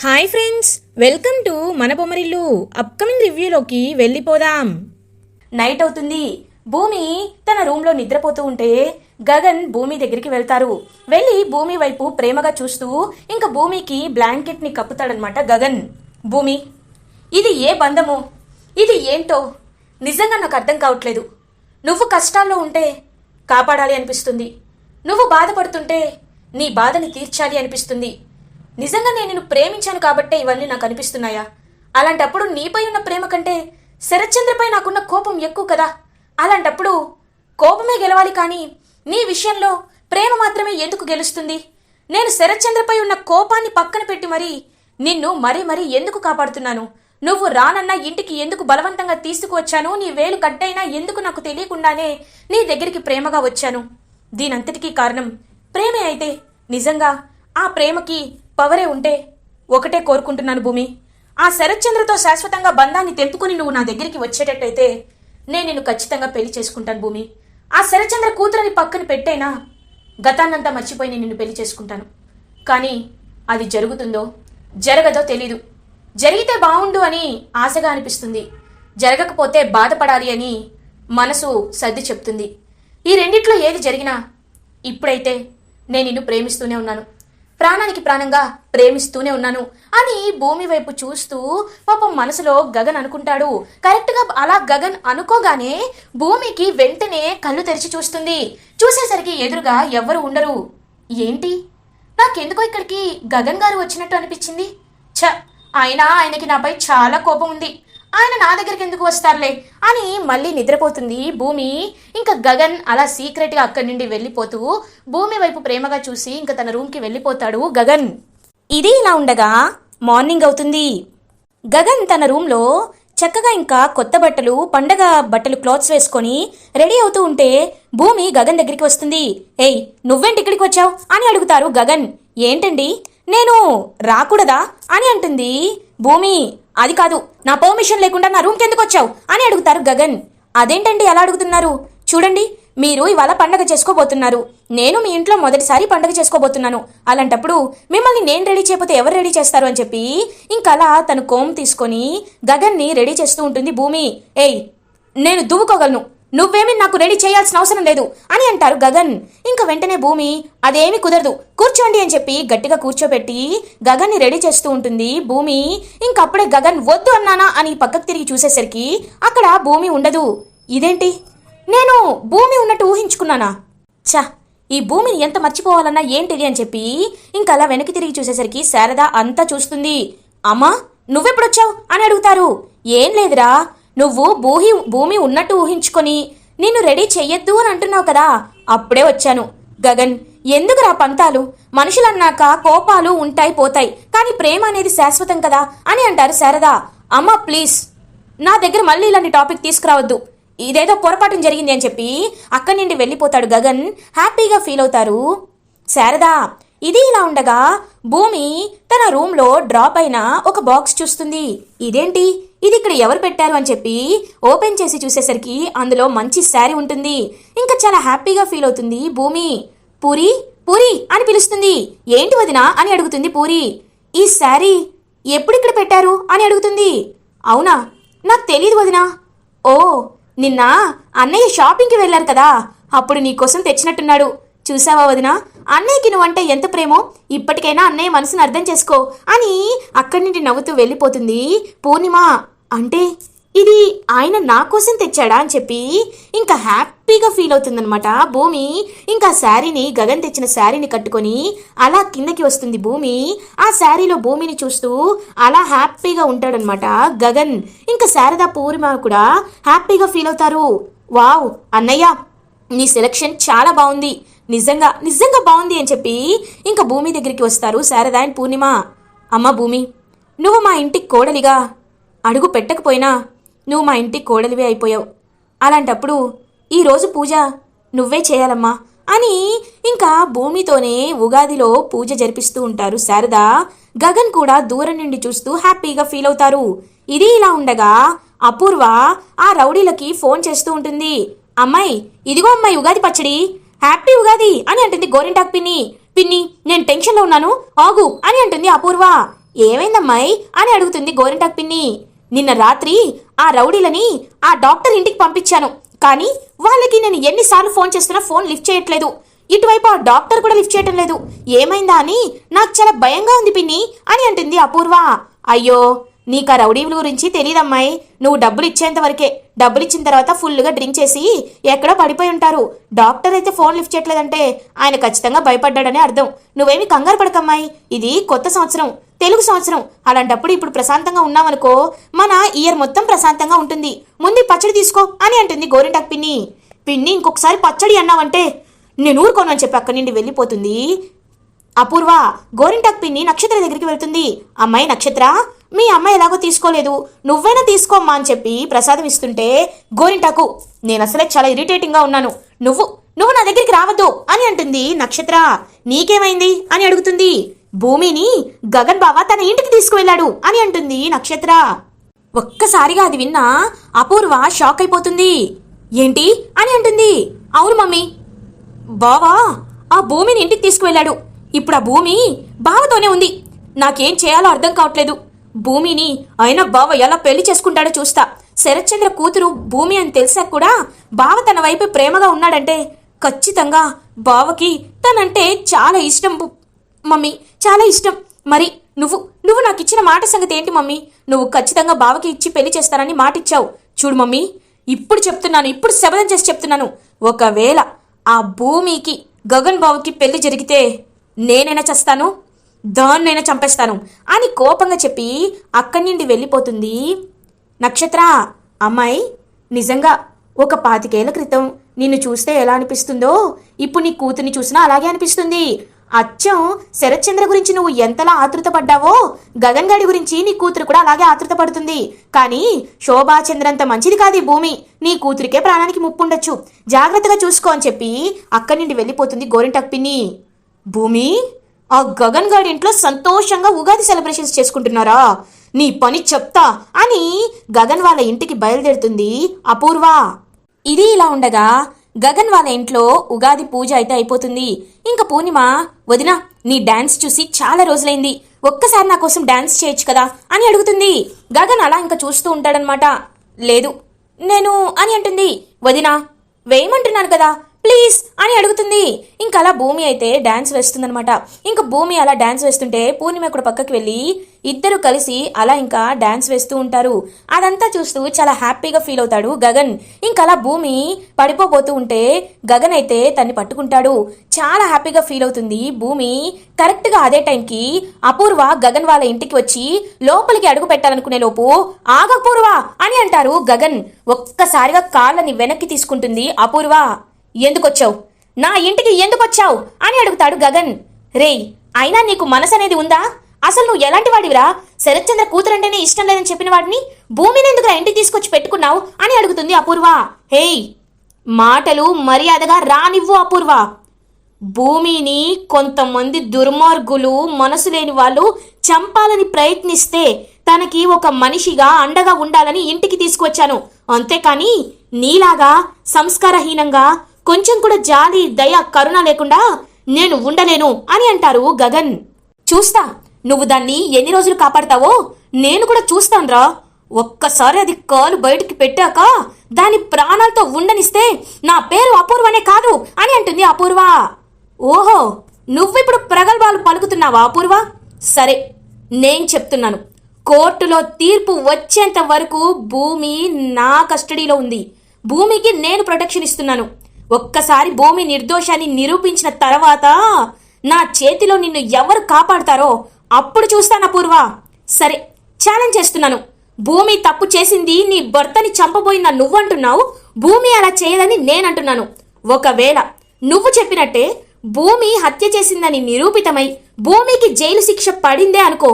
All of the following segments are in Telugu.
హాయ్ ఫ్రెండ్స్, వెల్కమ్ టు మన బొమ్మరిల్లు. అప్కమింగ్ రివ్యూలోకి వెళ్ళిపోదాం. నైట్ అవుతుంది. భూమి తన రూమ్లో నిద్రపోతూ ఉంటే గగన్ భూమి దగ్గరికి వెళ్తారు. వెళ్ళి భూమి వైపు ప్రేమగా చూస్తూ ఇంకా భూమికి బ్లాంకెట్ని కప్పుతాడనమాట గగన్. భూమి, ఇది ఏ బంధమో, ఇది ఏంటో నిజంగా నాకు అర్థం కావట్లేదు. నువ్వు కష్టాల్లో ఉంటే కాపాడాలి అనిపిస్తుంది, నువ్వు బాధపడుతుంటే నీ బాధని తీర్చాలి అనిపిస్తుంది. నిజంగా నేను నిన్ను ప్రేమించాను కాబట్టే ఇవన్నీ నాకు అనిపిస్తున్నాయా? అలాంటప్పుడు నీపై ఉన్న ప్రేమ కంటే శరత్చంద్రపై నాకున్న కోపం ఎక్కువ కదా. అలాంటప్పుడు కోపమే గెలవాలి, కానీ నీ విషయంలో ప్రేమ మాత్రమే ఎందుకు గెలుస్తుంది? నేను శరత్చంద్రపై ఉన్న కోపాన్ని పక్కన పెట్టి నిన్ను మరీ ఎందుకు కాపాడుతున్నాను? నువ్వు రానన్న ఇంటికి ఎందుకు బలవంతంగా తీసుకువచ్చాను? నీ వేలు కట్టైనా ఎందుకు నాకు తెలియకుండానే నీ దగ్గరికి ప్రేమగా వచ్చాను? దీనంతటికీ కారణం ప్రేమే అయితే నిజంగా ఆ ప్రేమకి పవరే ఉంటే ఒకటే కోరుకుంటున్నాను భూమి. ఆ శరత్చంద్రతో శాశ్వతంగా బంధాన్ని తెంపుకుని నువ్వు నా దగ్గరికి వచ్చేటట్టయితే నేను నిన్ను ఖచ్చితంగా పెళ్లి చేసుకుంటాను భూమి. ఆ శరత్చంద్ర కూతురని పక్కన పెట్టైనా గతాన్నంతా మర్చిపోయి నేను నిన్ను పెళ్లి చేసుకుంటాను. కానీ అది జరుగుతుందో జరగదో తెలీదు. జరిగితే బాగుండు అని ఆశగా అనిపిస్తుంది, జరగకపోతే బాధపడాలి అని మనసు సర్ది చెప్తుంది. ఈ రెండిట్లో ఏది జరిగినా ఇప్పుడైతే నేను నిన్ను ప్రేమిస్తూనే ఉన్నాను, ప్రాణానికి ప్రాణంగా ప్రేమిస్తూనే ఉన్నాను అని భూమి వైపు చూస్తూ పాపం మనసులో గగన్ అనుకుంటాడు. కరెక్ట్గా అలా గగన్ అనుకోగానే భూమికి వెంటనే కళ్ళు తెరిచి చూస్తుంది. చూసేసరికి ఎదురుగా ఎవ్వరు ఉండరు. ఏంటి, నాకెందుకో ఇక్కడికి గగన్ గారు వచ్చినట్టు అనిపించింది. ఆయనకి నాపై చాలా కోపం ఉంది, ఆయన నా దగ్గరికి ఎందుకు వస్తారులే అని మళ్ళీ నిద్రపోతుంది భూమి. ఇంకా గగన్ అలా సీక్రెట్గా అక్కడి నుండి వెళ్ళిపోతూ భూమి వైపు ప్రేమగా చూసి ఇంకా తన రూమ్కి వెళ్ళిపోతాడు గగన్. ఇది ఇలా ఉండగా మార్నింగ్ అవుతుంది. గగన్ తన రూమ్లో చక్కగా ఇంకా కొత్త బట్టలు, పండగ బట్టలు, క్లాత్స్ వేసుకొని రెడీ అవుతూ ఉంటే భూమి గగన్ దగ్గరికి వస్తుంది. ఏయ్, నువ్వేంటి ఇక్కడికి వచ్చావు అని అడుగుతారు గగన్. ఏంటండి, నేను రాకూడదా అని అంటుంది భూమి. అది కాదు, నా పర్మిషన్ లేకుండా నా రూమ్కి ఎందుకు వచ్చావు అని అడుగుతారు గగన్. అదేంటండి అలా అడుగుతున్నారు? చూడండి, మీరు ఇవాళ పండగ చేసుకోబోతున్నారు, నేను మీ ఇంట్లో మొదటిసారి పండగ చేసుకోబోతున్నాను. అలాంటప్పుడు మిమ్మల్ని నేను రెడీ చేయకపోతే ఎవరు రెడీ చేస్తారు అని చెప్పి ఇంకలా తను కోమ్ తీసుకొని గగన్ని రెడీ చేస్తూ ఉంటుంది భూమి. ఏయ్, నేను దువ్వుకోగలను, నువ్వేమీ నాకు రెడీ చేయాల్సిన అవసరం లేదు అని అంటారు గగన్. ఇంకా వెంటనే భూమి అదేమీ కుదరదు, కూర్చోండి అని చెప్పి గట్టిగా కూర్చోబెట్టి గగన్ని రెడీ చేస్తూ ఉంటుంది భూమి. ఇంకప్పుడే గగన్ వద్దు అన్నానా అని పక్కకు తిరిగి చూసేసరికి అక్కడ భూమి ఉండదు. ఇదేంటి, నేను భూమి ఉన్నట్టు ఊహించుకున్నానా? ఈ భూమిని ఎంత మర్చిపోవాలన్నా ఏంటిది అని చెప్పి ఇంకలా వెనక్కి తిరిగి చూసేసరికి శారద అంతా చూస్తుంది. అమ్మా, నువ్వెప్పుడొచ్చావు అని అడుగుతారు. ఏం లేదురా, నువ్వు భూమి ఉన్నట్టు ఊహించుకొని నిన్ను రెడీ చెయ్యొద్దు అని అంటున్నావు కదా, అప్పుడే వచ్చాను. గగన్, ఎందుకురా పంతాలు? మనుషులన్నాక కోపాలు ఉంటాయి పోతాయి, కానీ ప్రేమ అనేది శాశ్వతం కదా అని అంటారు శారద. అమ్మ ప్లీజ్, నా దగ్గర మళ్ళీ ఇలాంటి టాపిక్ తీసుకురావద్దు, ఇదేదో పొరపాటు జరిగింది అని చెప్పి అక్కడి నుండి వెళ్ళిపోతాడు గగన్. హ్యాపీగా ఫీల్ అవుతారు శారద. ఇది ఇలా ఉండగా భూమి తన రూమ్లో డ్రాప్ అయిన ఒక బాక్స్ చూస్తుంది. ఇదేంటి, ఇది ఇక్కడ ఎవరు పెట్టారు అని చెప్పి ఓపెన్ చేసి చూసేసరికి అందులో మంచి శారీ ఉంటుంది. ఇంకా చాలా హ్యాపీగా ఫీల్ అవుతుంది భూమి. పూరి పూరి అని పిలుస్తుంది. ఏంటి వదినా అని అడుగుతుంది పూరి. ఈ శారీ ఎప్పుడు ఇక్కడ పెట్టారు అని అడుగుతుంది. అవునా, నాకు తెలియదు వదినా. ఓ, నిన్న అన్నయ్య షాపింగ్కి వెళ్ళారు కదా, అప్పుడు నీకోసం తెచ్చినట్టున్నాడు. చూసావా వదినా, అన్నయ్యకి నువ్వంటే ఎంత ప్రేమో, ఇప్పటికైనా అన్నయ్య మనసును అర్థం చేసుకో అని అక్కడి నుండి నవ్వుతూ వెళ్ళిపోతుంది పూర్ణిమ. అంటే ఇది ఆయన నా కోసం తెచ్చాడా అని చెప్పి ఇంకా హ్యాపీగా ఫీల్ అవుతుందనమాట భూమి. ఇంకా శారీని, గగన్ తెచ్చిన శారీని కట్టుకొని అలా కిందకి వస్తుంది భూమి. ఆ శారీలో భూమిని చూస్తూ అలా హ్యాపీగా ఉంటాడనమాట గగన్. ఇంకా శారద, పూర్ణిమ కూడా హ్యాపీగా ఫీల్ అవుతారు. వావ్ అన్నయ్య, నీ సెలక్షన్ చాలా బాగుంది, నిజంగా బాగుంది అని చెప్పి ఇంకా భూమి దగ్గరికి వస్తారు శారద అండ్ పూర్ణిమ. అమ్మ భూమి, నువ్వు మా ఇంటికి కోడలిగా అడుగు పెట్టకపోయినా నువ్వు మా ఇంటికి కోడలివే అయిపోయావు. అలాంటప్పుడు ఈరోజు పూజ నువ్వే చేయాలమ్మా అని ఇంకా భూమితోనే ఉగాదిలో పూజ జరిపిస్తూ ఉంటారు శారద. గగన్ కూడా దూరం నుండి చూస్తూ హ్యాపీగా ఫీల్ అవుతారు. ఇది ఇలా ఉండగా అపూర్వ ఆ రౌడీలకి ఫోన్ చేస్తూ ఉంటుంది. అమ్మాయి, ఇదిగో అమ్మాయి ఉగాది పచ్చడి, హ్యాపీ ఉగాది అని అంటుంది గోరింటాక్ పిన్ని. పిన్ని, నేను టెన్షన్లో ఉన్నాను, ఆగు అని అంటుంది అపూర్వ. ఏమైందమ్మాయి అని అడుగుతుంది గోరింటాకు పిన్ని. నిన్న రాత్రి ఆ రౌడీలని ఆ డాక్టర్ ఇంటికి పంపించాను, కానీ వాళ్ళకి నేను ఎన్నిసార్లు ఫోన్ చేస్తున్నా ఫోన్ లిఫ్ట్ చేయట్లేదు. ఇటువైపు ఆ డాక్టర్ కూడా లిఫ్ట్ చేయటం లేదు. ఏమైందా అని నాకు చాలా భయంగా ఉంది పిన్ని అని అంటుంది అపూర్వ. అయ్యో, నీకు ఆ రౌడీల గురించి తెలియదమ్మాయి. నువ్వు డబ్బులు ఇచ్చేంత వరకే. డబ్బులు ఇచ్చిన తర్వాత ఫుల్గా డ్రింక్ చేసి ఎక్కడో పడిపోయి ఉంటారు. డాక్టర్ అయితే ఫోన్ లిఫ్ట్ చేయట్లేదంటే ఆయన ఖచ్చితంగా భయపడ్డాడని అర్థం. నువ్వేమి కంగారు పడకమ్మాయి. ఇది కొత్త సంవత్సరం, తెలుగు సంవత్సరం. అలాంటప్పుడు ఇప్పుడు ప్రశాంతంగా ఉన్నామనుకో, మన ఇయర్ మొత్తం ప్రశాంతంగా ఉంటుంది. ముందు పచ్చడి తీసుకో అని అంటుంది గోరింటాకు పిన్ని. పిన్ని ఇంకొకసారి పచ్చడి అన్నావంటే నేను ఊరుకోను అని చెప్పి అక్కడి నుండి వెళ్ళిపోతుంది అపూర్వ. గోరింటాకు పిన్ని నక్షత్ర దగ్గరికి వెళ్తుంది. అమ్మాయి నక్షత్ర, మీ అమ్మాయి ఎలాగో తీసుకోలేదు, నువ్వైనా తీసుకోమ్మా అని చెప్పి ప్రసాదం ఇస్తుంటే గోరింటాకు, నేను అసలే చాలా ఇరిటేటింగ్గా ఉన్నాను, నువ్వు నా దగ్గరికి రావద్దు అని అంటుంది నక్షత్ర. నీకేమైంది అని అడుగుతుంది. భూమిని గగన్ బావ తన ఇంటికి తీసుకువెళ్ళాడు అని అంటుంది నక్షత్ర. ఒక్కసారిగా అది విన్నా అపూర్వ షాక్ అయిపోతుంది. ఏంటి అని అంటుంది. అవును మమ్మీ, బావా ఆ భూమిని ఇంటికి తీసుకువెళ్ళాడు. ఇప్పుడు ఆ భూమి బావతోనే ఉంది. నాకేం చేయాలో అర్థం కావట్లేదు. భూమిని అయినా బావ ఎలా పెళ్లి చేసుకుంటాడో చూస్తా. శరత్చంద్ర కూతురు భూమి అని తెలిసాక కూడా బావ తన వైపు ప్రేమగా ఉన్నాడంటే ఖచ్చితంగా బావకి తనంటే చాలా ఇష్టం మమ్మీ, చాలా ఇష్టం. మరి నువ్వు నాకు ఇచ్చిన మాట సంగతి ఏంటి మమ్మీ? నువ్వు ఖచ్చితంగా బావకి ఇచ్చి పెళ్లి చేస్తానని మాట ఇచ్చావు. చూడు మమ్మీ, ఇప్పుడు చెప్తున్నాను, ఇప్పుడు శపథం చేసి చెప్తున్నాను, ఒకవేళ ఆ భూమికి గగన్ బావుకి పెళ్లి జరిగితే నేనైనా చస్తాను, దాన్నైనా చంపేస్తాను అని కోపంగా చెప్పి అక్కడి నుండి వెళ్ళిపోతుంది నక్షత్ర. అమ్మాయి, నిజంగా ఒక 25 ఏళ్ల క్రితం నిన్ను చూస్తే ఎలా అనిపిస్తుందో ఇప్పుడు నీ కూతుర్ని చూసినా అలాగే అనిపిస్తుంది. అచ్చం శరత్చంద్ర గురించి నువ్వు ఎంతలా ఆతృత పడ్డావో గగన్ గాడి గురించి నీ కూతురు కూడా అలాగే ఆతృత పడుతుంది. కానీ శోభాచంద్ర అంత మంచిది కాదు ఈ భూమి. నీ కూతురికే ప్రాణానికి ముప్పు ఉండొచ్చు, జాగ్రత్తగా చూసుకో అని చెప్పి అక్కడి నుండి వెళ్ళిపోతుంది గోరింటాకు పిన్ని. భూమి, ఆ గగన్ గాడి ఇంట్లో సంతోషంగా ఉగాది సెలబ్రేషన్స్ చేసుకుంటున్నారా? నీ పని చెప్తా అని గగన్ వాళ్ళ ఇంటికి బయలుదేరుతుంది అపూర్వ. ఇది ఇలా ఉండగా గగన్ వాళ్ళ ఇంట్లో ఉగాది పూజ అయితే అయిపోతుంది. ఇంకా పూర్ణిమ, వదినా నీ డాన్స్ చూసి చాలా రోజులైంది, ఒక్కసారి నా కోసం డాన్స్ చేయొచ్చు కదా అని అడుగుతుంది. గగన్ అలా ఇంకా చూస్తూ ఉంటాడనమాట. లేదు నేను అని అంటుంది. వదినా వేయమంటున్నాను కదా ప్లీజ్ అని అడుగుతుంది. ఇంకా అలా భూమి అయితే డాన్స్ వేస్తుందనమాట. ఇంకా భూమి అలా డాన్స్ వేస్తుంటే పూర్ణిమ కూడా పక్కకి వెళ్ళి ఇద్దరు కలిసి అలా ఇంకా డాన్స్ వేస్తూ ఉంటారు. అదంతా చూస్తూ చాలా హ్యాపీగా ఫీల్ అవుతాడు గగన్. ఇంకా అలా భూమి పడిపోతూ ఉంటే గగన్ అయితే తన్ని పట్టుకుంటాడు. చాలా హ్యాపీగా ఫీల్ అవుతుంది భూమి. కరెక్ట్గా అదే టైంకి అపూర్వ గగన్ వాళ్ళ ఇంటికి వచ్చి లోపలికి అడుగు పెట్టాలనుకునే లోపు ఆగపూర్వ అని అంటారు గగన్. ఒక్కసారిగా కాళ్ళని వెనక్కి తీసుకుంటుంది అపూర్వ. ఎందుకొచ్చావు, నా ఇంటికి ఎందుకొచ్చావు అని అడుగుతాడు గగన్. రేయ్, అయినా నీకు మనసు అనేది ఉందా? అసలు నువ్వు ఎలాంటి వాడివిరా? శరత్చంద్ర కూతురంటేనే ఇష్టం లేదని చెప్పిన వాడిని భూమిని ఎందుకురా ఇంటికి తీసుకొచ్చి పెట్టుకున్నావు అని అడుగుతుంది అపూర్వ. హేయ్, మాటలు మర్యాదగా రానివ్వు అపూర్వ. భూమిని కొంతమంది దుర్మార్గులు, మనసు లేని వాళ్ళు చంపాలని ప్రయత్నిస్తే తనకి ఒక మనిషిగా అండగా ఉండాలని ఇంటికి తీసుకువచ్చాను. అంతేకాని నీలాగా సంస్కారహీనంగా కొంచెం కూడా జాలి, దయ, కరుణ లేకుండా నేను ఉండలేను అని అంటారు గగన్. చూస్తా నువ్వు దాన్ని ఎన్ని రోజులు కాపాడతావో నేను కూడా చూస్తానురా. ఒక్కసారి అది కాలు బయటికి పెట్టాక దాని ప్రాణాలతో ఉండనిస్తే నా పేరు అపూర్వనే కాదు అని అంటుంది అపూర్వ. ఓహో, నువ్విప్పుడు ప్రగల్భాలు పలుకుతున్నావా అపూర్వ? సరే, నేను చెప్తున్నాను, కోర్టులో తీర్పు వచ్చేంత వరకు భూమి నా కస్టడీలో ఉంది. భూమికి నేను ప్రొటెక్షన్ ఇస్తున్నాను. ఒక్కసారి భూమి నిర్దోషాన్ని నిరూపించిన తర్వాత నా చేతిలో నిన్ను ఎవరు కాపాడతారో అప్పుడు చూస్తాను అపూర్వ. సరే, ఛాలెంజ్ చేస్తున్నాను. భూమి తప్పు చేసింది నీ భర్తని చంపబోయిందా నువ్వు అంటున్నావు, భూమి అలా చేయదని నేనంటున్నాను. ఒకవేళ నువ్వు చెప్పినట్టే భూమి హత్య చేసిందని నిరూపితమై భూమికి జైలు శిక్ష పడిందే అనుకో,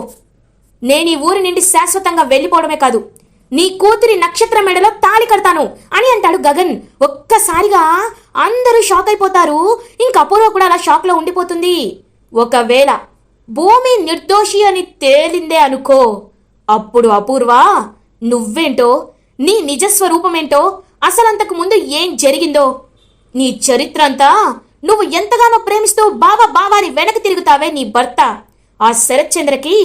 నేను ఈ ఊరి నుండి శాశ్వతంగా వెళ్ళిపోవడమే కాదు, నీ కూతురి నక్షత్ర మెడలో తాళి కడతాను అని అంటాడు గగన్. ఒక్కసారిగా అందరూ షాక్ అయిపోతారు. ఇంక అపూర్వ కూడా అలా షాక్ లో ఉండిపోతుంది. ఒకవేళ భూమి నిర్దోషి అని తేలిందే అనుకో, అప్పుడు అపూర్వ నువ్వేంటో, నీ నిజస్వరూపమేంటో, అసలంతకు ముందు ఏం జరిగిందో, నీ చరిత్ర అంతా, నువ్వు ఎంతగానో ప్రేమిస్తూ బావా బావా అని వెనక్కి తిరుగుతావే నీ భర్త, ఆ శరత్చంద్రకి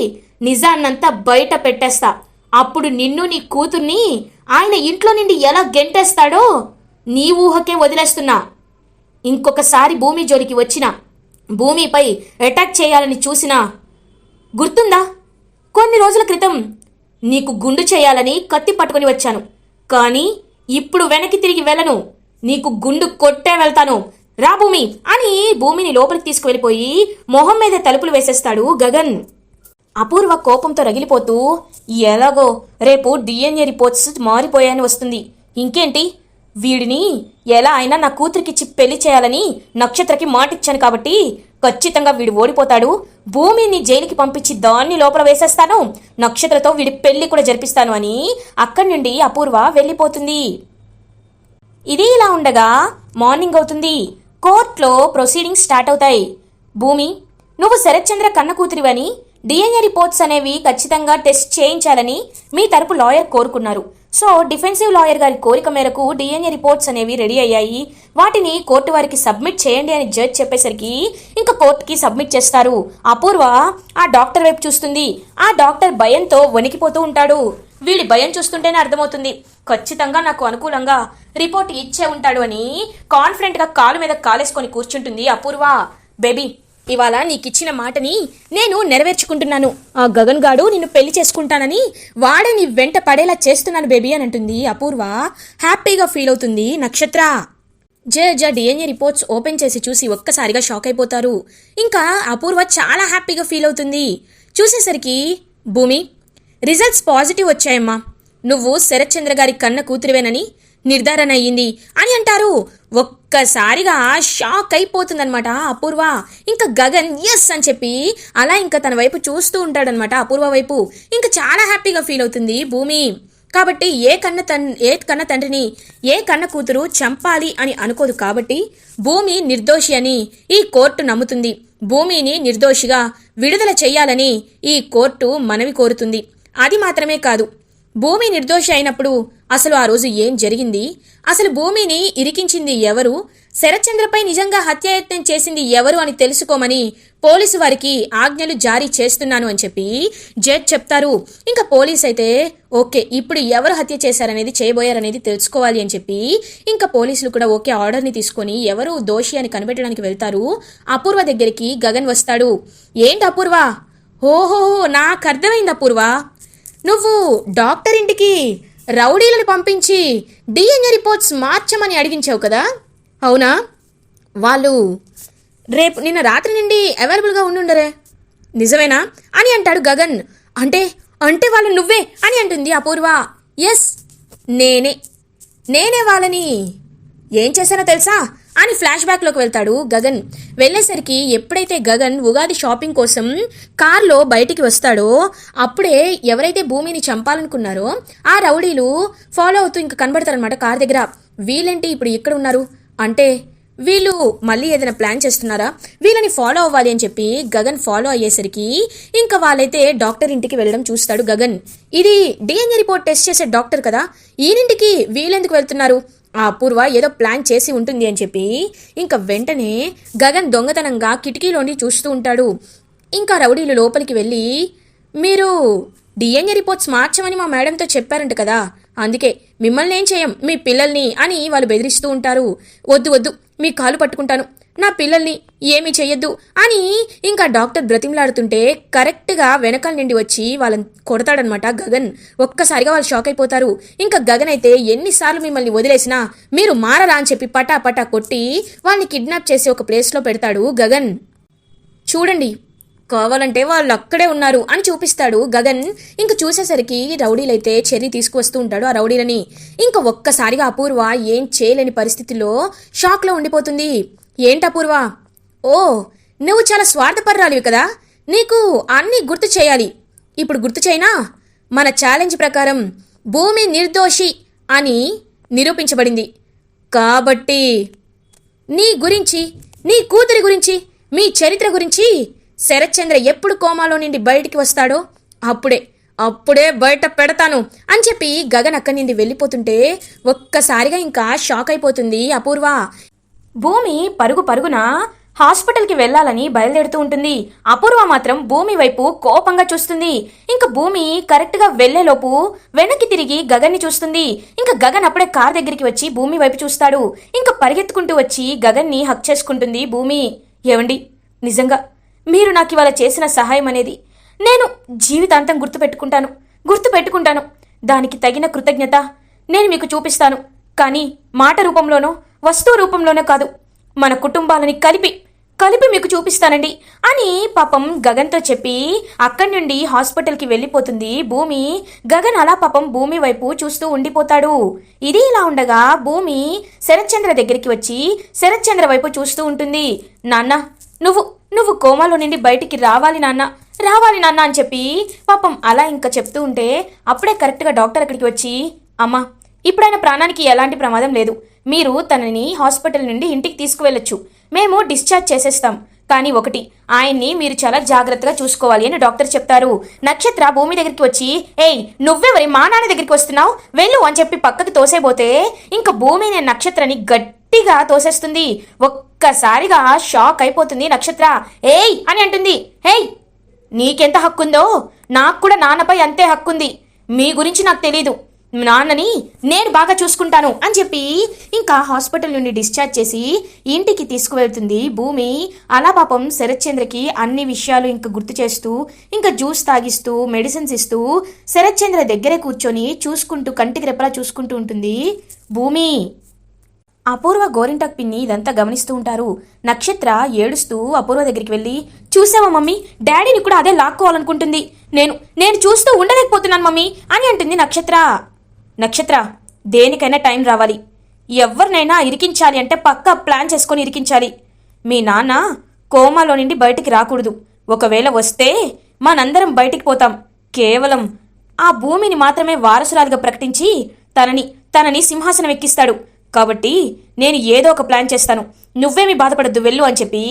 నిజాన్నంతా బయట పెట్టేస్తా. అప్పుడు నిన్ను నీ కూతుర్ని ఆయన ఇంట్లో నుండి ఎలా గెంటేస్తాడో నీ ఊహకే వదిలేస్తున్నా. ఇంకొకసారి భూమి జోలికి వచ్చినా, భూమిపై అటాక్ చేయాలని చూసినా, గుర్తుందా కొన్ని రోజుల క్రితం నీకు గుండు చేయాలని కత్తి పట్టుకుని వచ్చాను, కానీ ఇప్పుడు వెనక్కి తిరిగి వెళ్ళను, నీకు గుండు కొట్టే వెళ్తాను, రా భూమి అని భూమిని లోపలికి తీసుకువెళ్ళిపోయి మొహం మీద తలుపులు వేసేస్తాడు గగన్. అపూర్వ కోపంతో రగిలిపోతూ, ఎలాగో రేపు డిఎన్ఏ రిపోర్ట్స్ మారిపోయాయని వస్తుంది, ఇంకేంటి, వీడిని ఎలా అయినా నా కూతురికిచ్చి పెళ్లి చేయాలని నక్షత్రకి మాటిచ్చాను కాబట్టి ఖచ్చితంగా వీడు ఓడిపోతాడు, భూమిని జైలుకి పంపించి దాన్ని లోపల వేసేస్తాను, నక్షత్రతో వీడి పెళ్లి కూడా జరిపిస్తాను అని అక్కడి నుండి అపూర్వ వెళ్ళిపోతుంది. ఇది ఇలా ఉండగా మార్నింగ్ అవుతుంది. కోర్టులో ప్రొసీడింగ్స్ స్టార్ట్ అవుతాయి. భూమి, నువ్వు శరత్ చంద్ర కన్న కూతురివని డిఎన్ఏ రిపోర్ట్స్ అనేవి ఖచ్చితంగా టెస్ట్ చేయించాలని మీ తరపు లాయర్ కోరుకున్నారు. సో డిఫెన్సివ్ లాయర్ గారి కోరిక మేరకు డిఎన్ఏ రిపోర్ట్స్ అనేవి రెడీ అయ్యాయి. వాటిని కోర్టు వారికి సబ్మిట్ చేయండి అని జడ్జ్ చెప్పేసరికి ఇంకా కోర్టుకి సబ్మిట్ చేస్తారు. అపూర్వ ఆ డాక్టర్ వైపు చూస్తుంది. ఆ డాక్టర్ భయంతో వణికిపోతూ ఉంటాడు. వీడి భయం చూస్తుంటేనే అర్థమవుతుంది ఖచ్చితంగా నాకు అనుకూలంగా రిపోర్ట్ ఇచ్చే ఉంటాడు అని. కాన్ఫిడెంట్గా కాలు మీద కాలేసుకొని కూర్చుంటుంది అపూర్వ. బేబీ, ఇవాళ నీకిచ్చిన మాటని నేను నెరవేర్చుకుంటున్నాను. ఆ గగన్ గాడు నిన్ను పెళ్లి చేసుకుంటానని వాడే నీ వెంట పడేలా చేస్తున్నాను బేబీ అని అంటుంది అపూర్వ. హ్యాపీగా ఫీల్ అవుతుంది నక్షత్ర. జడ్జ్ డిఎన్ఏ రిపోర్ట్స్ ఓపెన్ చేసి చూసి ఒక్కసారిగా షాక్ అయిపోతారు. ఇంకా అపూర్వ చాలా హ్యాపీగా ఫీల్ అవుతుంది. చూసేసరికి, భూమి, రిజల్ట్స్ పాజిటివ్ వచ్చాయమ్మా, నువ్వు శరత్ చంద్ర గారి కన్న కూతురివేనని నిర్ధారణ అయ్యింది అని అంటారు. ఒక్కసారిగా షాక్ అయిపోతుందనమాట అపూర్వ. ఇంకా గగన్ ఎస్ అని చెప్పి అలా ఇంకా తన వైపు చూస్తూ ఉంటాడనమాట అపూర్వ వైపు. ఇంకా చాలా హ్యాపీగా ఫీల్ అవుతుంది భూమి. కాబట్టి ఏ కన్న తండ్రిని ఏ కన్న కూతురు చంపాలి అని అనుకోదు. కాబట్టి భూమి నిర్దోషి అని ఈ కోర్టు నమ్ముతుంది. భూమిని నిర్దోషిగా విడుదల చెయ్యాలని ఈ కోర్టు మనవి కోరుతుంది. అది మాత్రమే కాదు, భూమి నిర్దోషి అయినప్పుడు అసలు ఆ రోజు ఏం జరిగింది, అసలు భూమిని ఇరికించింది ఎవరు, శరత్చంద్రపై నిజంగా హత్యాయత్నం చేసింది ఎవరు అని తెలుసుకోమని పోలీసు వారికి ఆజ్ఞలు జారీ చేస్తున్నాను అని చెప్పి జడ్జ్ చెప్తారు. ఇంకా పోలీస్ అయితే ఓకే, ఇప్పుడు ఎవరు హత్య చేశారనేది చేయబోయారనేది తెలుసుకోవాలి అని చెప్పి ఇంకా పోలీసులు కూడా ఓకే ఆర్డర్ని తీసుకొని ఎవరు దోషి అని కనిపెట్టడానికి వెళ్తారు. అపూర్వ దగ్గరికి గగన్ వస్తాడు. ఏంటి అపూర్వ? ఓహో, నాకు అర్థమైంది అపూర్వ, నువ్వు డాక్టర్ ఇంటికి రౌడీలను పంపించి డిఎన్ఏ రిపోర్ట్స్ మార్చమని అడిగించావు కదా, అవునా? వాళ్ళు రేపు నిన్న రాత్రి నుండి అవైలబుల్గా ఉండుండరే, నిజమేనా అని అంటాడు గగన్. అంటే వాళ్ళు నువ్వే అని అంటుంది అపూర్వ. ఎస్, నేనే వాళ్ళని ఏం చేశానో తెలుసా అని ఫ్లాష్ బ్యాక్లోకి వెళ్తాడు గగన్. వెళ్ళేసరికి ఎప్పుడైతే గగన్ ఉగాది షాపింగ్ కోసం కార్లో బయటికి వస్తాడో అప్పుడే ఎవరైతే భూమిని చంపాలనుకున్నారో ఆ రౌడీలు ఫాలో అవుతూ ఇంకా కనబడతారనమాట కార్ దగ్గర. వీళ్ళేంటి ఇప్పుడు ఇక్కడ ఉన్నారు అంటే వీళ్ళు మళ్ళీ ఏదైనా ప్లాన్ చేస్తున్నారా, వీళ్ళని ఫాలో అవ్వాలి అని చెప్పి గగన్ ఫాలో అయ్యేసరికి ఇంకా వాళ్ళైతే డాక్టర్ ఇంటికి వెళ్ళడం చూస్తాడు గగన్. ఇది డిఎన్ఏ రిపోర్ట్ టెస్ట్ చేసే డాక్టర్ కదా, ఈయనింటికి వీళ్ళెందుకు వెళ్తున్నారు, ఆ అపూర్వ ఏదో ప్లాన్ చేసి ఉంటుంది అని చెప్పి ఇంకా వెంటనే గగన్ దొంగతనంగా కిటికీలోని చూస్తూ ఉంటాడు. ఇంకా రౌడీలు లోపలికి వెళ్ళి, మీరు డిఎన్ఏ రిపోర్ట్స్ మార్చమని మా మేడంతో చెప్పారంట కదా, అందుకే మిమ్మల్ని ఏం చేయం, మీ పిల్లల్ని అని వాళ్ళు బెదిరిస్తూ ఉంటారు. వద్దు, మీ కాలు పట్టుకుంటాను, నా పిల్లల్ని ఏమీ చెయ్యొద్దు అని ఇంకా డాక్టర్ బ్రతిమలాడుతుంటే కరెక్ట్గా వెనకాల నుండి వచ్చి వాళ్ళని కొడతాడనమాట గగన్. ఒక్కసారిగా వాళ్ళు షాక్ అయిపోతారు. ఇంకా గగన్ అయితే ఎన్నిసార్లు మిమ్మల్ని వదిలేసినా మీరు మారరా అని చెప్పి పటా కొట్టి వాళ్ళని కిడ్నాప్ చేసి ఒక ప్లేస్లో పెడతాడు గగన్. చూడండి, కావాలంటే వాళ్ళు అక్కడే ఉన్నారు అని చూపిస్తాడు గగన్. ఇంక చూసేసరికి రౌడీలైతే చెర్రీ తీసుకువస్తూ ఉంటాడు ఆ రౌడీలని. ఇంకా ఒక్కసారిగా అపూర్వ ఏం చేయలేని పరిస్థితిలో షాక్లో ఉండిపోతుంది. ఏంటి అపూర్వ, ఓ నువ్వు చాలా స్వార్థపరురాలివి కదా, నీకు అన్నీ గుర్తు చేయాలి. ఇప్పుడు గుర్తు చేయనా? మన ఛాలెంజ్ ప్రకారం భూమి నిర్దోషి అని నిరూపించబడింది కాబట్టి నీ గురించి, నీ కూతురి గురించి, మీ చరిత్ర గురించి శరత్ చంద్ర ఎప్పుడు కోమాలో నుండి బయటికి వస్తాడో అప్పుడే బయట పెడతాను అని చెప్పి గగన్ అక్కడి నుండి వెళ్ళిపోతుంటే ఒక్కసారిగా ఇంకా షాక్ అయిపోతుంది అపూర్వ. భూమి పరుగున హాస్పిటల్కి వెళ్లాలని బయలుదేరుతూ ఉంటుంది. అపూర్వ మాత్రం భూమి వైపు కోపంగా చూస్తుంది. ఇంకా భూమి కరెక్ట్గా వెళ్లేలోపు వెనక్కి తిరిగి గగన్ని చూస్తుంది. ఇంకా గగన్ అప్పుడే కార్ దగ్గరికి వచ్చి భూమి వైపు చూస్తాడు. ఇంకా పరిగెత్తుకుంటూ వచ్చి గగన్ని హక్ చేసుకుంటుంది భూమి. ఏవండి, నిజంగా మీరు నాకు ఇవాళ చేసిన సహాయం అనేది నేను జీవితాంతం గుర్తుపెట్టుకుంటాను. దానికి తగిన కృతజ్ఞత నేను మీకు చూపిస్తాను. కానీ మాట రూపంలోనో వస్తువు రూపంలోనో కాదు, మన కుటుంబాలని కలిపి మీకు చూపిస్తానండి అని పాపం గగన్తో చెప్పి అక్కడి నుండి హాస్పిటల్కి వెళ్ళిపోతుంది భూమి. గగన్ అలా పాపం భూమి వైపు చూస్తూ ఉండిపోతాడు. ఇది ఇలా ఉండగా భూమి శరత్చంద్ర దగ్గరికి వచ్చి శరత్చంద్ర వైపు చూస్తూ ఉంటుంది. నాన్న, నువ్వు కోమాలో నుండి బయటికి రావాలి నాన్న అని చెప్పి పాపం అలా ఇంకా చెప్తూ ఉంటే అప్పుడే కరెక్ట్గా డాక్టర్ అక్కడికి వచ్చి, అమ్మా, ఇప్పుడైనా ప్రాణానికి ఎలాంటి ప్రమాదం లేదు, మీరు తనని హాస్పిటల్ నుండి ఇంటికి తీసుకువెళ్ళొచ్చు, మేము డిశ్చార్జ్ చేసేస్తాం. కానీ ఒకటి, ఆయన్ని మీరు చాలా జాగ్రత్తగా చూసుకోవాలి అని డాక్టర్ చెప్తారు. నక్షత్ర భూమి దగ్గరికి వచ్చి, ఏయ్, నువ్వెవరి మా నాన్న దగ్గరికి వస్తున్నావు, వెళ్ళు అని చెప్పి పక్కకి తోసేపోతే ఇంకా భూమి నేను నక్షత్రని గట్టిగా తోసేస్తుంది. ఒక్కసారిగా షాక్ అయిపోతుంది నక్షత్ర. ఏయ్ అని అంటుంది. ఏయ్, నీకెంత హక్కుందో నాకు కూడా నాన్నపై అంతే హక్కుంది. మీ గురించి నాకు తెలీదు, నాన్నని నేను బాగా చూసుకుంటాను అని చెప్పి ఇంకా హాస్పిటల్ నుండి డిశ్చార్జ్ చేసి ఇంటికి తీసుకువెళ్తుంది భూమి. అలా పాపం శరత్చంద్రకి అన్ని విషయాలు ఇంకా గుర్తు చేస్తూ ఇంకా జ్యూస్ తాగిస్తూ మెడిసిన్స్ ఇస్తూ శరత్చంద్ర దగ్గరే కూర్చొని చూసుకుంటూ కంటికి రెప్పలా చూసుకుంటూ ఉంటుంది భూమి. అపూర్వ గోరింటాక్ పిన్ని ఇదంతా గమనిస్తూ ఉంటారు. నక్షత్ర ఏడుస్తూ అపూర్వ దగ్గరికి వెళ్ళి, చూసావా మమ్మీ, డాడీని కూడా అదే లాక్కోవాలనుకుంటుంది, నేను చూస్తూ ఉండలేకపోతున్నాను మమ్మీ అని అంటుంది నక్షత్ర, దేనికైనా టైం రావాలి. ఎవరినైనా ఇరికించాలి అంటే పక్కా ప్లాన్ చేసుకొని ఇరికించాలి. మీ నాన్న కోమాలో నుండి బయటికి రాకూడదు. ఒకవేళ వస్తే మనందరం బయటికి పోతాం. కేవలం ఆ భూమిని మాత్రమే వారసురాలుగా ప్రకటించి తనని సింహాసనం ఎక్కిస్తాడు. కాబట్టి నేను ఏదో ఒక ప్లాన్ చేస్తాను, నువ్వేమీ బాధపడద్దు, వెళ్ళు అని చెప్పి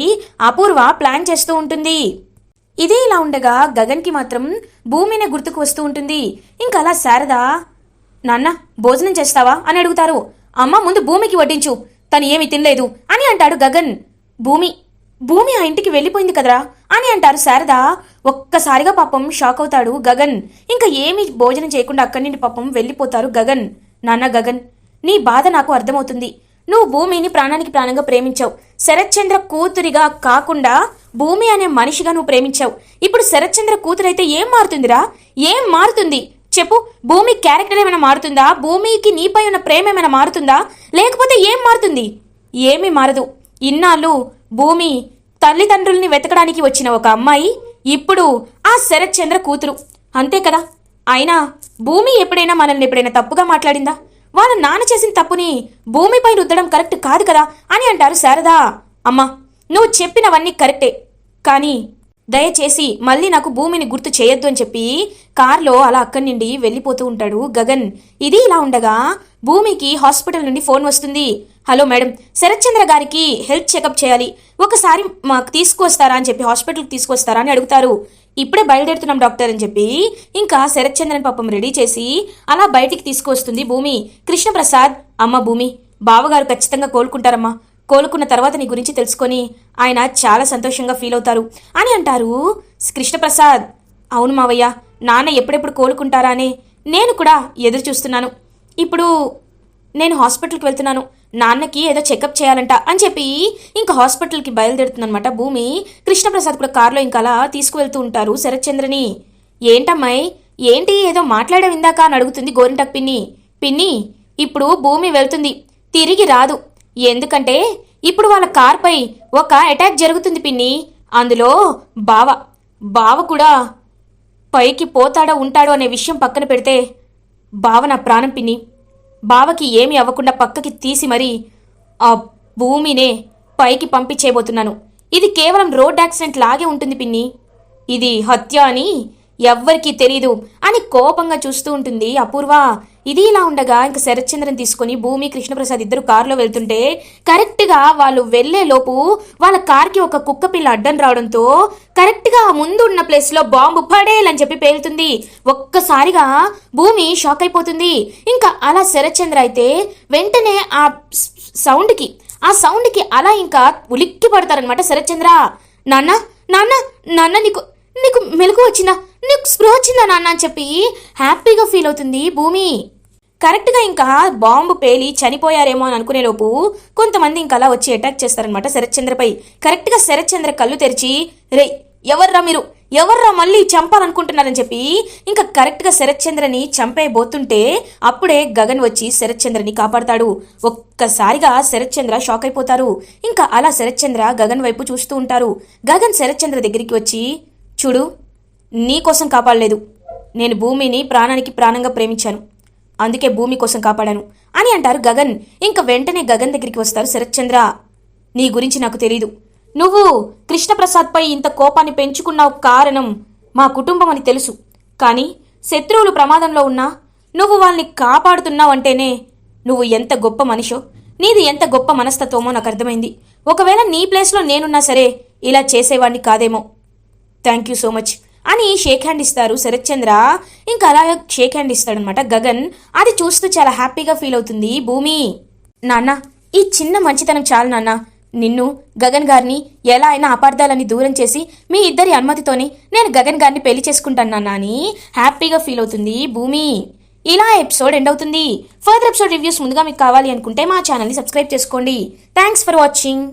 అపూర్వ ప్లాన్ చేస్తూ ఉంటుంది. ఇదే ఇలా ఉండగా గగన్కి మాత్రం భూమినే గుర్తుకు వస్తూ ఉంటుంది. ఇంకా అలా శారద, నాన్న భోజనం చేస్తావా అని అడుగుతారు. అమ్మ, ముందు భూమికి వడ్డించు, తను ఏమీ తినలేదు అని అంటాడు గగన్. భూమి ఆ ఇంటికి వెళ్ళిపోయింది కదరా అని అంటారు శారద. ఒక్కసారిగా పాపం షాక్ అవుతాడు గగన్. ఇంకా ఏమీ భోజనం చేయకుండా అక్కడి నుండి పాపం వెళ్ళిపోతారు గగన్. నాన్న గగన్, నీ బాధ నాకు అర్థమవుతుంది. నువ్వు భూమిని ప్రాణానికి ప్రాణంగా ప్రేమించావు. శరత్చంద్ర కూతురిగా కాకుండా భూమి అనే మనిషిగా నువ్వు ప్రేమించావు. ఇప్పుడు శరత్చంద్ర కూతురైతే ఏం మారుతుందిరా? ఏం మారుతుంది చెప్పు? భూమి క్యారెక్టర్ ఏమైనా మారుతుందా? భూమికి నీపై ఉన్న ప్రేమ ఏమైనా మారుతుందా? లేకపోతే ఏం మారుతుంది? ఏమీ మారదు. ఇన్నాళ్ళు భూమి తల్లిదండ్రుల్ని వెతకడానికి వచ్చిన ఒక అమ్మాయి ఇప్పుడు ఆ శరత్చంద్ర కూతురు, అంతే కదా? అయినా భూమి ఎప్పుడైనా తప్పుగా మాట్లాడిందా? వాళ్ళ నాన్న చేసిన తప్పుని భూమిపై రుద్దడం కరెక్ట్ కాదు కదా అని అంటారు శారద. అమ్మా, నువ్వు చెప్పినవన్నీ కరెక్టే, కానీ దయచేసి మళ్ళీ నాకు భూమిని గుర్తు చేయొద్దు అని చెప్పి కార్లో అలా అక్కడి నుండి వెళ్ళిపోతూ ఉంటాడు గగన్. ఇది ఇలా ఉండగా భూమికి హాస్పిటల్ నుండి ఫోన్ వస్తుంది. హలో మేడం, శరత్చంద్ర గారికి హెల్త్ చెకప్ చేయాలి, ఒకసారి మాకు తీసుకువస్తారా అని చెప్పి హాస్పిటల్కి తీసుకొస్తారా అని అడుగుతారు. ఇప్పుడే బయలుదేరుతున్నాం డాక్టర్ అని చెప్పి ఇంకా శరత్చంద్రని పాపం రెడీ చేసి అలా బయటికి తీసుకువస్తుంది భూమి. కృష్ణప్రసాద్, అమ్మ భూమి, బావగారు ఖచ్చితంగా కోలుకుంటారమ్మా, కోలుకున్న తర్వాత నీ గురించి తెలుసుకొని ఆయన చాలా సంతోషంగా ఫీల్ అవుతారు అని అంటారు కృష్ణప్రసాద్. అవును మావయ్య, నాన్న ఎప్పుడెప్పుడు కోలుకుంటారా అని నేను కూడా ఎదురు చూస్తున్నాను. ఇప్పుడు నేను హాస్పిటల్కి వెళ్తున్నాను, నాన్నకి ఏదో చెకప్ చేయాలంట అని చెప్పి ఇంకా హాస్పిటల్కి బయలుదేరుతుందనమాట భూమి. కృష్ణప్రసాద్ కూడా కారులో ఇంకా అలా తీసుకువెళ్తూ ఉంటారు శరత్చంద్రని. ఏంటమ్మాయి, ఏంటి ఏదో మాట్లాడే విందాక అని అడుగుతుంది గోరింటాక్ పిన్ని, ఇప్పుడు భూమి వెళ్తుంది, తిరిగి రాదు. ఎందుకంటే ఇప్పుడు వాళ్ళ కార్పై ఒక అటాక్ జరుగుతుంది పిన్ని. అందులో బావ కూడా పైకి పోతాడో ఉంటాడో అనే విషయం పక్కన పెడితే బావ నా ప్రాణం పిన్ని. బావకి ఏమీ అవ్వకుండా పక్కకి తీసి మరీ ఆ భూమినే పైకి పంపించేయబోతున్నాను. ఇది కేవలం రోడ్ యాక్సిడెంట్ లాగే ఉంటుంది పిన్ని, ఇది హత్య అని ఎవ్వరికీ తెలీదు అని కోపంగా చూస్తూ ఉంటుంది అపూర్వ. ఇది ఇలా ఉండగా ఇంకా శరత్చంద్రని తీసుకుని భూమి కృష్ణప్రసాద్ ఇద్దరు కారులో వెళ్తుంటే కరెక్ట్గా వాళ్ళు వెళ్లే లోపు వాళ్ళ కార్కి ఒక కుక్క పిల్ల అడ్డం రావడంతో కరెక్ట్గా ముందు ఉన్న ప్లేస్లో బాంబు పడేయాలని చెప్పి పేలుతుంది. ఒక్కసారిగా భూమి షాక్ అయిపోతుంది. ఇంకా అలా శరత్చంద్ర అయితే వెంటనే ఆ సౌండ్కి ఆ సౌండ్కి అలా ఇంకా ఉలిక్కి పడతారనమాట శరత్చంద్ర. నాన్న నాన్న నాన్న నీకు నీకు మెలకు వచ్చిందా, నీకు స్పృహ వచ్చిందా నాన్న అని చెప్పి హ్యాపీగా ఫీల్ అవుతుంది భూమి. కరెక్ట్గా ఇంకా బాంబు పేలి చనిపోయారేమో అని అనుకునేలోపు కొంతమంది ఇంకా అలా వచ్చి అటాక్ చేస్తారనమాట శరత్చంద్రపై. కరెక్ట్గా శరత్చంద్ర కళ్ళు తెరిచి, రే ఎవర్రా మీరు, ఎవర్రా మళ్ళీ చంపాలనుకుంటున్నారని చెప్పి ఇంకా కరెక్ట్గా శరత్చంద్రని చంపేయబోతుంటే అప్పుడే గగన్ వచ్చి శరత్చంద్రని కాపాడతాడు. ఒక్కసారిగా శరత్చంద్ర షాక్ అయిపోతారు. ఇంకా అలా శరత్చంద్ర గగన్ వైపు చూస్తూ ఉంటారు. గగన్ శరత్చంద్ర దగ్గరికి వచ్చి, చూడు నీకోసం కాపాడలేదు, నేను భూమిని ప్రాణానికి ప్రాణంగా ప్రేమించాను, అందుకే భూమి కోసం కాపాడాను అని అంటారు గగన్. ఇంకా వెంటనే గగన్ దగ్గరికి వస్తారు శరత్చంద్ర. నీ గురించి నాకు తెలీదు, నువ్వు కృష్ణప్రసాద్పై ఇంత కోపాన్ని పెంచుకున్నావు కారణం మా కుటుంబం అని తెలుసు, కానీ శత్రువులు ప్రమాదంలో ఉన్నా నువ్వు వాళ్ళని కాపాడుతున్నావంటేనే నువ్వు ఎంత గొప్ప మనిషో, నీది ఎంత గొప్ప మనస్తత్వమో నాకు అర్థమైంది. ఒకవేళ నీ ప్లేస్లో నేనున్నా సరే ఇలా చేసేవాడిని కాదేమో. థ్యాంక్ యూ సో మచ్ అని షేక్ హ్యాండ్ ఇస్తారు శరత్చంద్ర. ఇంకా అలా షేక్ హ్యాండ్ ఇస్తాడనమాట గగన్. అది చూస్తూ చాలా హ్యాపీగా ఫీల్ అవుతుంది భూమి. నాన్న ఈ చిన్న మంచితనం చాలు నాన్న, నిన్ను గగన్ గారిని ఎలా అయినా అపార్థాలని దూరం చేసి మీ ఇద్దరి అనుమతితోనే నేను గగన్ గారిని పెళ్లి చేసుకుంటాను నాన్న అని హ్యాపీగా ఫీల్ అవుతుంది భూమి. ఇలా ఎపిసోడ్ ఎండ్ అవుతుంది. ఫర్దర్ ఎపిసోడ్ రివ్యూస్ ముందుగా మీకు కావాలి అనుకుంటే మా ఛానల్ని సబ్స్క్రైబ్ చేసుకోండి. Thanks for watching.